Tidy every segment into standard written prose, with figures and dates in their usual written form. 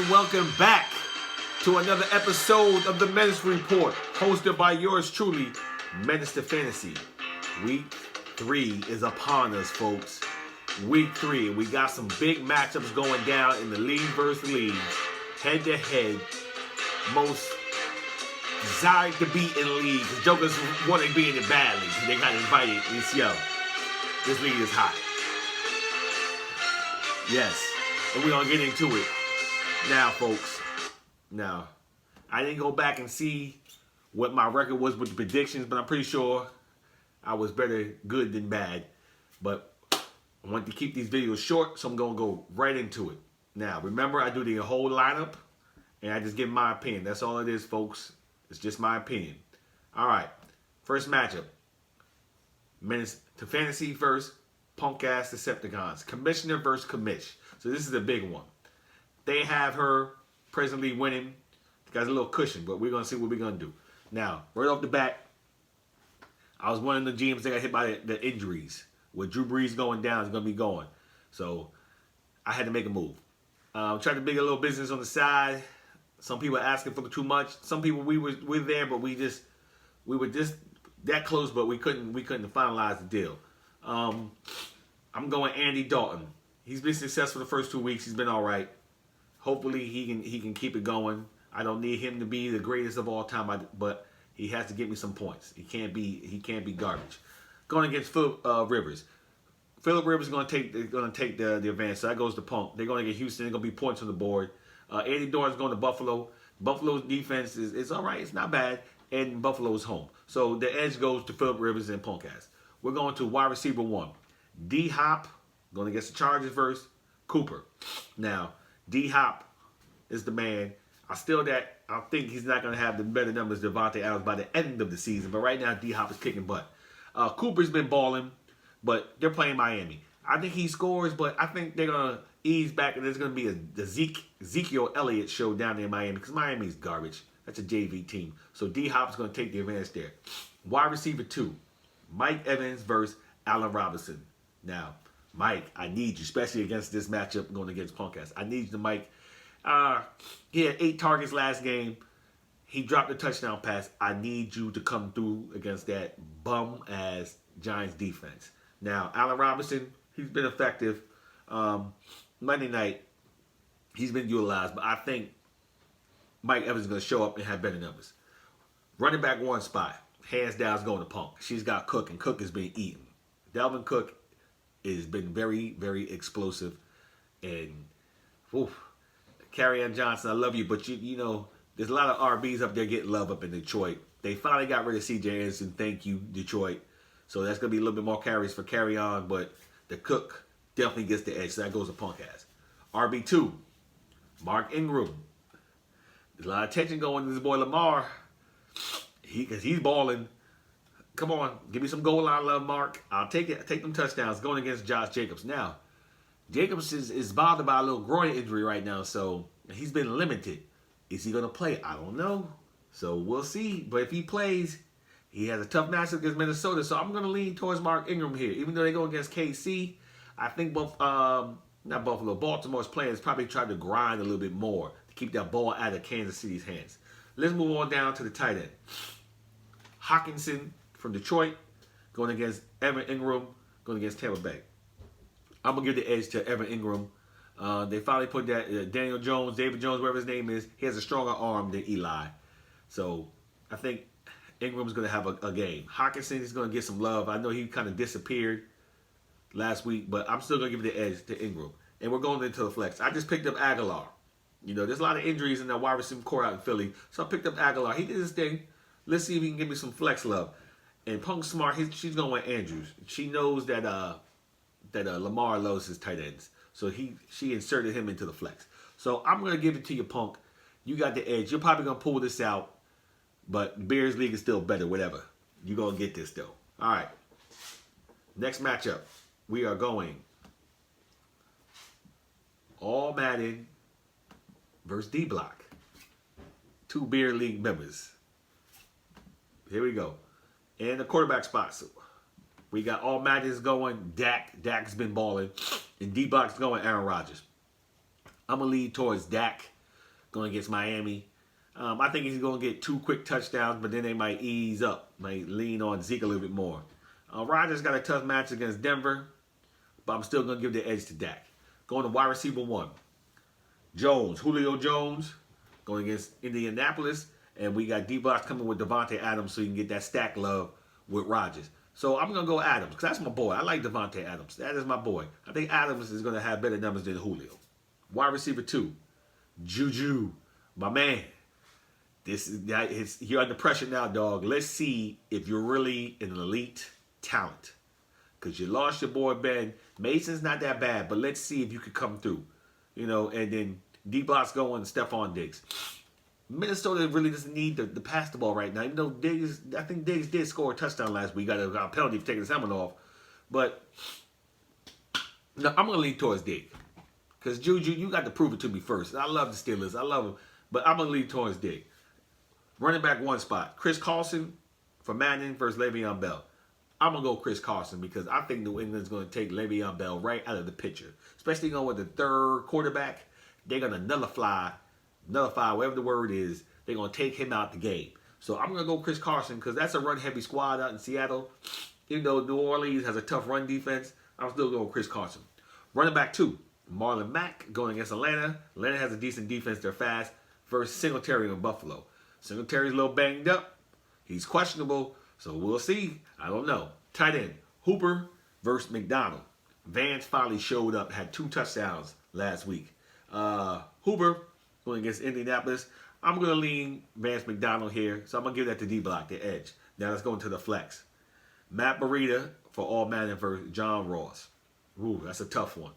welcome back to another episode of the Menace Report, hosted by yours truly, Menace to Fantasy. Week 3 is upon us, folks. Week 3, we got some big matchups going down in the league versus league, head-to-head, most desired to be in league. The Jokers want to be in the bad league. They got invited. It's this league is hot. Yes, and we're going to get into it. Now, folks, I didn't go back and see what my record was with the predictions, but I'm pretty sure I was better good than bad. But I want to keep these videos short, so I'm going to go right into it. Now, remember, I do the whole lineup, and I just give my opinion. That's all it is, folks. It's just my opinion. All right, first matchup. Menace to Fantasy versus Punk-Ass Decepticons. Commissioner versus Commish. So this is a big one. They have her presently winning. Got a little cushion, but we're going to see what we're going to do. Now, right off the bat, I was one of the GMs that got hit by the injuries. With Drew Brees going down, it's going to be going. So I had to make a move. Tried to make a little business on the side. Some people asking for too much. Some people we were there, but we were just that close, but we couldn't finalize the deal. I'm going Andy Dalton. He's been successful the first 2 weeks. He's been all right. Hopefully he can keep it going. I don't need him to be the greatest of all time, but he has to get me some points. He can't be garbage. Going against Philip Rivers. Philip Rivers is going to take the advance. So that goes to Punk. They're going to get Houston. They're going to be points on the board. Andy Dalton's going to Buffalo. Buffalo's defense is all right. It's not bad. And Buffalo's home. So the edge goes to Philip Rivers and Punk-Ass. We're going to wide receiver 1. D-Hop going against the Chargers versus Cooper. Now, D-Hop is the man. I think he's not going to have the better numbers than Devontae Adams by the end of the season. But right now, D-Hop is kicking butt. Cooper's been balling, but they're playing Miami. I think he scores, but I think they're going to ease back, and there's going to be the Ezekiel Elliott show down there in Miami because Miami's garbage. That's a JV team. So D-Hop's going to take the advantage there. Wide receiver 2, Mike Evans versus Allen Robinson. Now, Mike, I need you, especially against this matchup going against Punk-Ass. I need you to, Mike. He had 8 targets last game. He dropped a touchdown pass. I need you to come through against that bum-ass Giants defense. Now, Allen Robinson, he's been effective. Monday night, he's been utilized, but I think Mike Evans is going to show up and have better numbers. Running back 1 spot, hands down, is going to Punk. She's got Cook, and Cook is being eaten. Dalvin Cook has been very, very explosive. And, Kerryon Johnson, I love you, but you know, there's a lot of RBs up there getting love up in Detroit. They finally got rid of C.J. Anderson. Thank you, Detroit. So that's going to be a little bit more carries for Kerryon, but the Cook definitely gets the edge. So that goes to Punk-Ass. RB2, Mark Ingram. There's a lot of attention going to this boy Lamar. Because he's balling. Come on, give me some goal line love, Mark. I'll take it. Take them touchdowns going against Josh Jacobs. Now, Jacobs is bothered by a little groin injury right now, so he's been limited. Is he going to play? I don't know. So we'll see. But if he plays, he has a tough matchup against Minnesota, so I'm going to lean towards Mark Ingram here. Even though they go against KC, I think Baltimore's players probably tried to grind a little bit more to keep that ball out of Kansas City's hands. Let's move on down to the tight end. Hawkinson from Detroit going against Evan Ingram, going against Tampa Bay. I'm going to give the edge to Evan Ingram. They finally put that David Jones, whatever his name is, he has a stronger arm than Eli. So I think Ingram's going to have a game. Hawkinson is going to get some love. I know he kind of disappeared last week, but I'm still going to give the edge to Ingram. And we're going into the flex. I just picked up Aguilar. You know, there's a lot of injuries in that wide receiver core out in Philly. So I picked up Aguilar. He did his thing. Let's see if he can give me some flex love. And Punk Smart, she's going with Andrews. She knows that Lamar loves his tight ends. So she inserted him into the flex. So I'm going to give it to you, Punk. You got the edge. You're probably going to pull this out. But Bears League is still better, whatever. You're going to get this, though. All right. Next matchup. We are going All Madden versus D-Block. 2 Beer League members. Here we go. And the quarterback spots. We got All Madden's going Dak. Dak's been balling. And D-Block's going Aaron Rodgers. I'm going to lead towards Dak going against Miami. I think he's going to get 2 quick touchdowns, but then they might ease up, might lean on Zeke a little bit more. Rodgers got a tough match against Denver, but I'm still going to give the edge to Dak. Going to wide receiver 1. Jones, Julio Jones, going against Indianapolis. And we got D-Box coming with Devontae Adams so you can get that stack love with Rodgers. So I'm going to go Adams because that's my boy. I like Devontae Adams. That is my boy. I think Adams is going to have better numbers than Julio. Wide receiver 2. Juju, my man. You're under pressure now, dog. Let's see if you're really an elite talent. Because you lost your boy Ben. Mason's not that bad, but let's see if you could come through. And then D-Box going Stephon Diggs. Minnesota really doesn't need to pass the ball right now. Even though I think Diggs did score a touchdown last week. Got a penalty for taking his helmet off. But no, I'm going to lean towards Diggs. Because Juju, you got to prove it to me first. I love the Steelers. I love them. But I'm going to lean towards Diggs. Running back 1 spot. Chris Carson for Madden versus Le'Veon Bell. I'm going to go Chris Carson because I think New England's going to take Le'Veon Bell right out of the picture. Especially with the 3rd quarterback. They're going to nullify, whatever the word is. They're going to take him out the game. So I'm going to go Chris Carson because that's a run-heavy squad out in Seattle. Even though New Orleans has a tough run defense, I'm still going Chris Carson. Running back 2. Marlon Mack going against Atlanta. Atlanta has a decent defense. They're fast. Versus Singletary in Buffalo. Singletary's a little banged up. He's questionable. So we'll see. I don't know. Tight end. Hooper versus McDonald. Vance finally showed up. Had 2 touchdowns last week. Hooper going against Indianapolis. I'm going to lean Vance McDonald here. So I'm going to give that to D-Block, the edge. Now let's go into the flex. Matt Breida for All Madden versus John Ross. Ooh, that's a tough one.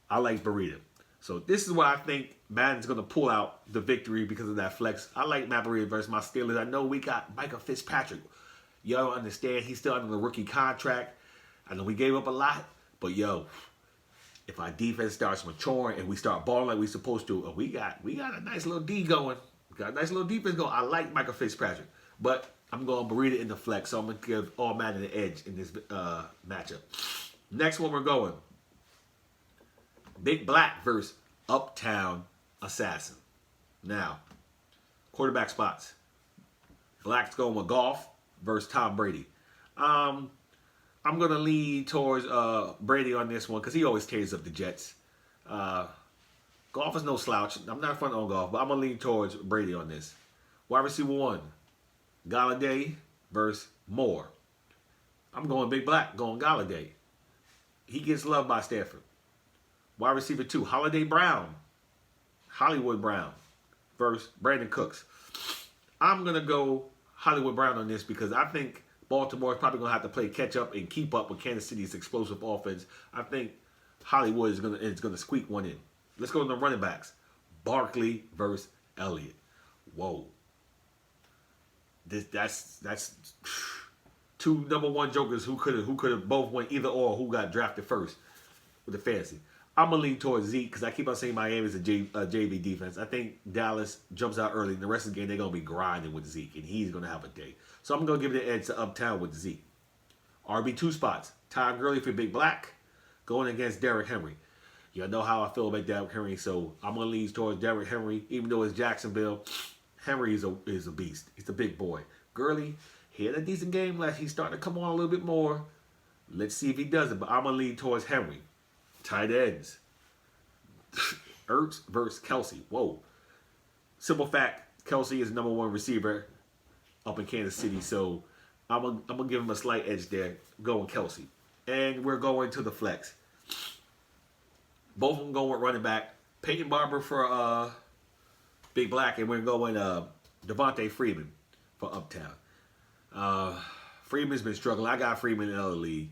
I like Breida. So this is why I think Madden's going to pull out the victory because of that flex. I like Matt Breida versus my Steelers. I know we got Micah Fitzpatrick. Y'all don't understand. He's still under the rookie contract. I know we gave up a lot. But, if our defense starts maturing and we start balling like we're supposed to, we got a nice little D going. We got a nice little defense going. I like Micah Fitzpatrick. But I'm going Breida in the flex. So I'm going to give All Madden the edge in this matchup. Next one we're going. Big Black versus Uptown Assassin. Now, quarterback spots. Black's going with Goff versus Tom Brady. I'm going to lean towards Brady on this one because he always tears up the Jets. Goff is no slouch. I'm not front on Goff, but I'm going to lean towards Brady on this. Wide receiver 1. Galladay versus Moore. I'm going Big Black, going Galladay. He gets loved by Stafford. Wide receiver 2, Hollywood Brown versus Brandon Cooks. I'm going to go Hollywood Brown on this because I think Baltimore is probably going to have to play catch up and keep up with Kansas City's explosive offense. I think Hollywood is going to squeak one in. Let's go to the running backs. Barkley versus Elliott. Whoa. That's 2 number 1 jokers who could have both went either or who got drafted first with the fantasy. I'm going to lean towards Zeke because I keep on saying Miami's a JV defense. I think Dallas jumps out early. And the rest of the game, they're going to be grinding with Zeke. And he's going to have a day. So I'm going to give the edge to Uptown with Zeke. RB2 spots. Todd Gurley for Big Black going against Derrick Henry. Y'all know how I feel about Derrick Henry. So I'm going to lean towards Derrick Henry. Even though it's Jacksonville, Henry is a beast. He's a big boy. Gurley, he had a decent game last. He's starting to come on a little bit more. Let's see if he does it. But I'm going to lean towards Henry. Tight ends. Ertz versus Kelsey. Whoa. Simple fact, Kelsey is number 1 receiver up in Kansas City. So I'm gonna give him a slight edge there. Going Kelsey. And we're going to the flex. Both of them going with running back. Peyton Barber for Big Black. And we're going Devontae Freeman for Uptown. Freeman's been struggling. I got Freeman in another league.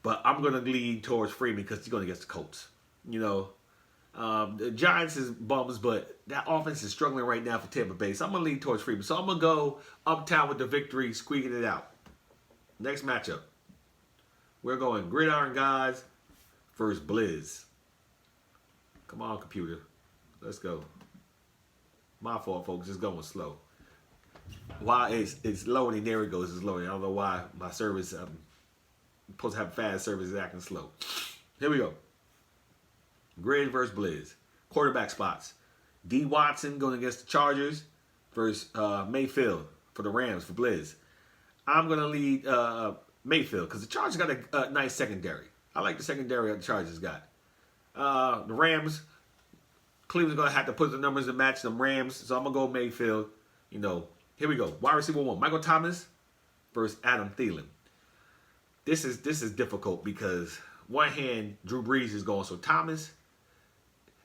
But I'm going to lean towards Freeman because he's going against the Colts. The Giants is bums, but that offense is struggling right now for Tampa Bay. So I'm going to lean towards Freeman. So I'm going to go Uptown with the victory, squeaking it out. Next matchup. We're going Gridiron Guys versus Blizz. Come on, computer. Let's go. My fault, folks. It's going slow. Why it's loading. There it goes. It's loading. I don't know why my service... supposed to have fast service is acting slow. Here we go. Grid versus Blizz. Quarterback spots. D. Watson going against the Chargers versus Mayfield for the Rams for Blizz. I'm going to lead Mayfield because the Chargers got a nice secondary. I like the secondary that the Chargers got. The Rams, Cleveland's going to have to put the numbers to match them Rams, so I'm going to go Mayfield. You know, here we go. Wide receiver 1, Michael Thomas versus Adam Thielen. This is difficult because one hand, Drew Brees is going, so Thomas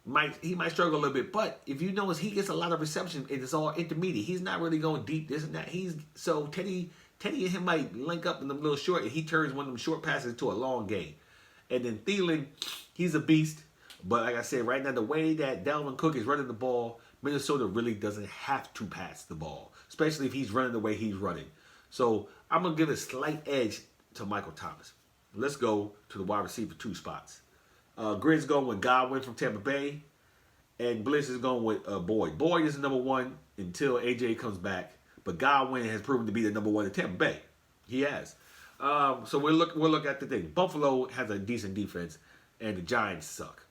might struggle a little bit, but if you notice, he gets a lot of reception and it's all intermediate. He's not really going deep, this and that. So Teddy and him might link up in them little short, and he turns one of them short passes to a long game. And then Thielen, he's a beast, but like I said, right now the way that Dalvin Cook is running the ball, Minnesota really doesn't have to pass the ball, especially if he's running the way he's running. So I'm gonna give a slight edge to Michael Thomas. Let's go to the wide receiver 2 spots. Grizz going with Godwin from Tampa Bay, and Bliss is going with Boyd. Boyd is the number 1 until AJ comes back, but Godwin has proven to be the number 1 in Tampa Bay. He has. So we'll look at the thing. Buffalo has a decent defense, and the Giants suck.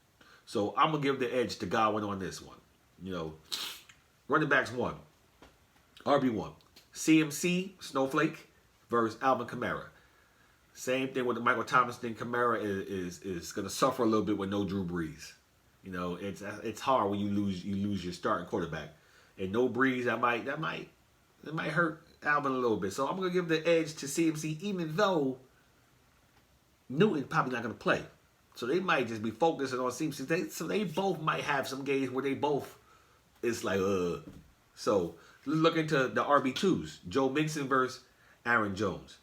So I'm gonna give the edge to Godwin on this one. You know, running backs 1, RB1, CMC Snowflake versus Alvin Kamara. Same thing with the Michael Thomas thing. Kamara is going to suffer a little bit with no Drew Brees. You know, it's hard when you lose your starting quarterback, and no Brees that might hurt Alvin a little bit. So I'm going to give the edge to CMC, even though Newton's probably not going to play. So they might just be focusing on CMC. So they both might have some games where they both it's like So let's look into the RB2s. Joe Mixon versus Aaron Jones.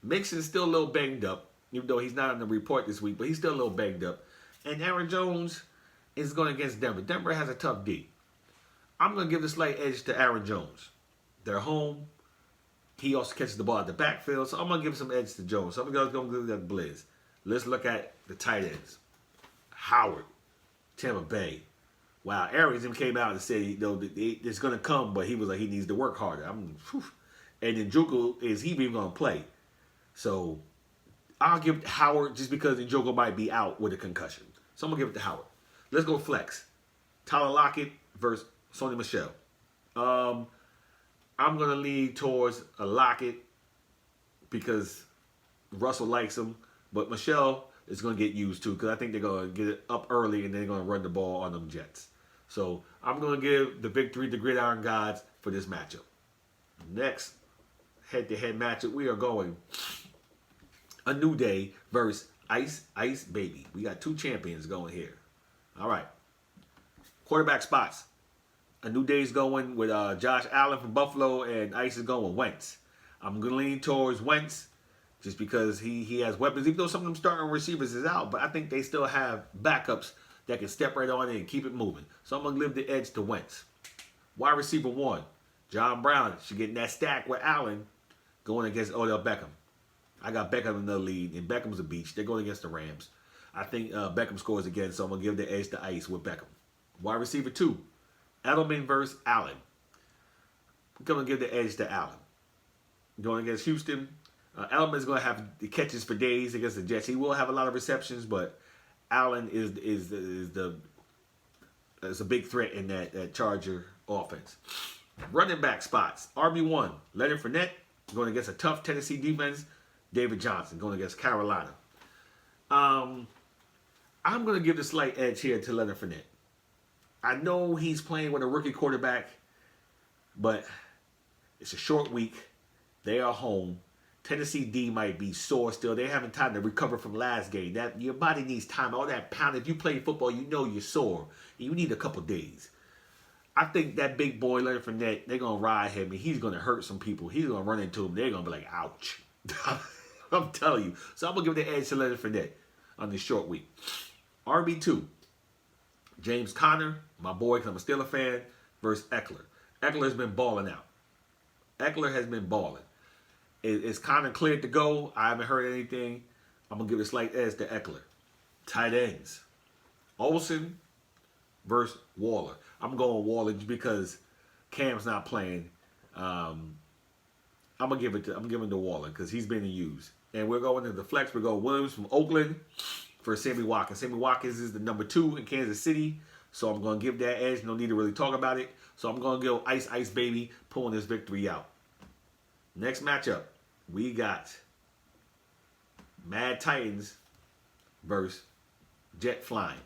Mixon's still a little banged up, even though he's not on the report this week, but he's still a little banged up. And Aaron Jones is going against Denver. Denver has a tough D. I'm going to give the slight edge to Aaron Jones. They're home. He also catches the ball at the backfield, so I'm going to give some edge to Jones. So I'm going to give that Blizz. Let's look at the tight ends. Howard, Tampa Bay. Wow, Arians even came out and said, you know, it's going to come, but he was like, he needs to work harder. And then Njoku, is he even going to play? So I'll give it to Howard just because Njoku might be out with a concussion. So I'm going to give it to Howard. Let's go flex. Tyler Lockett versus Sony Michel. I'm going to lean towards a Lockett because Russell likes him. But Michel is going to get used too because I think they're going to get it up early and they're going to run the ball on them Jets. So I'm going to give the victory to Gridiron Gods for this matchup. Next head-to-head matchup, we are going A New Day versus Ice Baby. We got 2 champions going here. All right. Quarterback spots. A New Day's going with Josh Allen from Buffalo, and Ice is going with Wentz. I'm going to lean towards Wentz just because he has weapons, even though some of them starting receivers is out, but I think they still have backups that can step right on in and keep it moving. So I'm going to give the edge to Wentz. Wide receiver 1, John Brown should get in that stack with Allen going against Odell Beckham. I got Beckham in the lead, and Beckham's a beach. They're going against the Rams. I think Beckham scores again, so I'm going to give the edge to Ice with Beckham. Wide receiver 2, Edelman versus Allen. I'm going to give the edge to Allen. Going against Houston, Edelman's going to have the catches for days against the Jets. He will have a lot of receptions, but Allen is a big threat in that Charger offense. Running back spots. RB1, Leonard Fournette going against a tough Tennessee defense. David Johnson going against Carolina. I'm going to give the slight edge here to Leonard Fournette. I know he's playing with a rookie quarterback, but it's a short week. They are home. Tennessee D might be sore still. They haven't time to recover from last game. That your body needs time. All that pound. If you play football, you know you're sore. You need a couple days. I think that big boy Leonard Fournette, they're gonna ride him and he's gonna hurt some people. He's gonna run into them. They're gonna be like, ouch. I'm telling you. So I'm gonna give the edge to Leonard Fournette on this short week. RB2, James Conner, my boy, because I'm a Steelers fan, versus Eckler. Eckler has been balling out. Eckler has been balling. It's kind of cleared to go. I haven't heard anything. I'm going to give a slight edge to Eckler. Tight ends. Olsen versus Waller. I'm going Waller just because Cam's not playing. I'm giving to Waller because he's been used. And we're going to the flex. We're going Williams from Oakland for Sammy Watkins. Sammy Watkins is the number 2 in Kansas City. So I'm going to give that edge. No need to really talk about it. So I'm going to go Ice Ice Baby pulling this victory out. Next matchup, we got Mad Titans versus Jet Flying.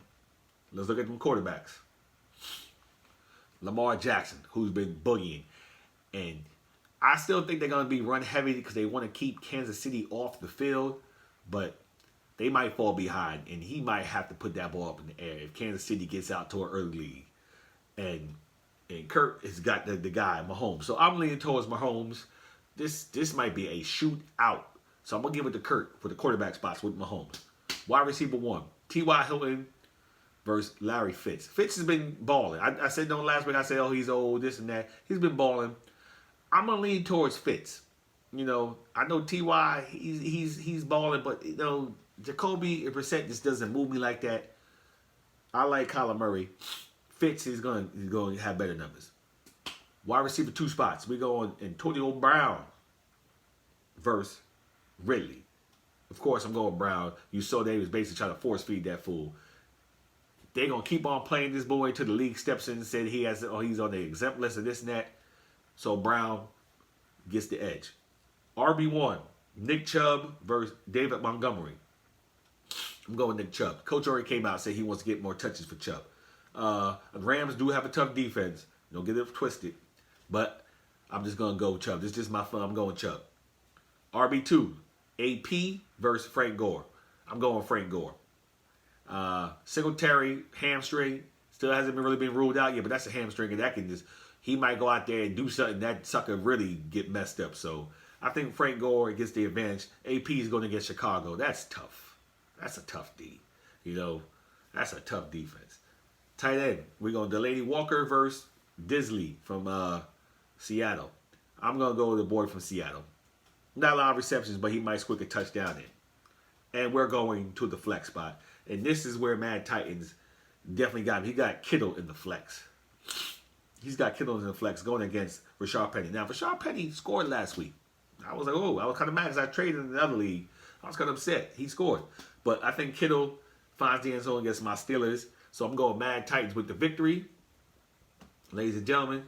Let's look at them quarterbacks. Lamar Jackson, who's been boogieing. And I still think they're going to be run heavy because they want to keep Kansas City off the field. But they might fall behind, and he might have to put that ball up in the air if Kansas City gets out to an early lead. And Kurt has got the guy, Mahomes. So I'm leaning towards Mahomes. This might be a shootout. So I'm going to give it to Kurt for the quarterback spots with Mahomes. Wide receiver 1, T.Y. Hilton versus Larry Fitz. Fitz has been balling. I said no last week. I said, oh, he's old, this and that. He's been balling. I'm going to lean towards Fitz. You know, I know T.Y., he's balling, but, you know, Jacoby Brissett just doesn't move me like that. I like Kyler Murray. Fitz is going to have better numbers. Wide receiver 2 spots. We go on Antonio Brown versus Ridley. Of course, I'm going Brown. You saw they was basically trying to force feed that fool. They're going to keep on playing this boy until the league steps in and said he's on the exempt list of this and that. So Brown gets the edge. RB1, Nick Chubb versus David Montgomery. I'm going Nick Chubb. Coach already came out and said he wants to get more touches for Chubb. Rams do have a tough defense. Don't get it twisted. But I'm just going to go Chubb. This is just my fun. I'm going Chubb. RB2, AP versus Frank Gore. I'm going Frank Gore. Singletary, hamstring. Still hasn't really been ruled out yet, but that's a hamstring, and that can just, he might go out there and do something that sucker really get messed up. So I think Frank Gore gets the advantage. AP is going to get Chicago. That's tough. That's a tough D. You know, that's a tough defense. Tight end, we're going Delaney Walker versus Disley from Seattle. I'm going to go with the boy from Seattle. Not a lot of receptions, but he might squeak a touchdown in. And we're going to the flex spot. And this is where Mad Titans definitely got him. He got Kittle in the flex. He's got Kittle in the flex going against Rashard Penny. Now, Rashard Penny scored last week. I was like, oh, I was kind of mad because I traded in another league. I was kind of upset. He scored. But I think Kittle finds the end zone against my Steelers. So I'm going Mad Titans with the victory. Ladies and gentlemen,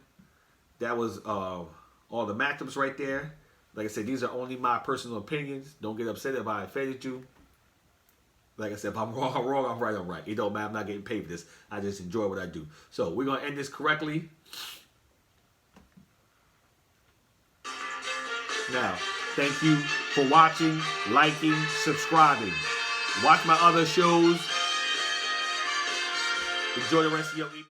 that was all the matchups right there. Like I said, these are only my personal opinions. Don't get upset if I offended you. Like I said, if I'm wrong, I'm wrong. I'm right, I'm right. It don't matter. I'm not getting paid for this. I just enjoy what I do. So we're going to end this correctly. Now, thank you for watching, liking, subscribing. Watch my other shows. Enjoy the rest of your week.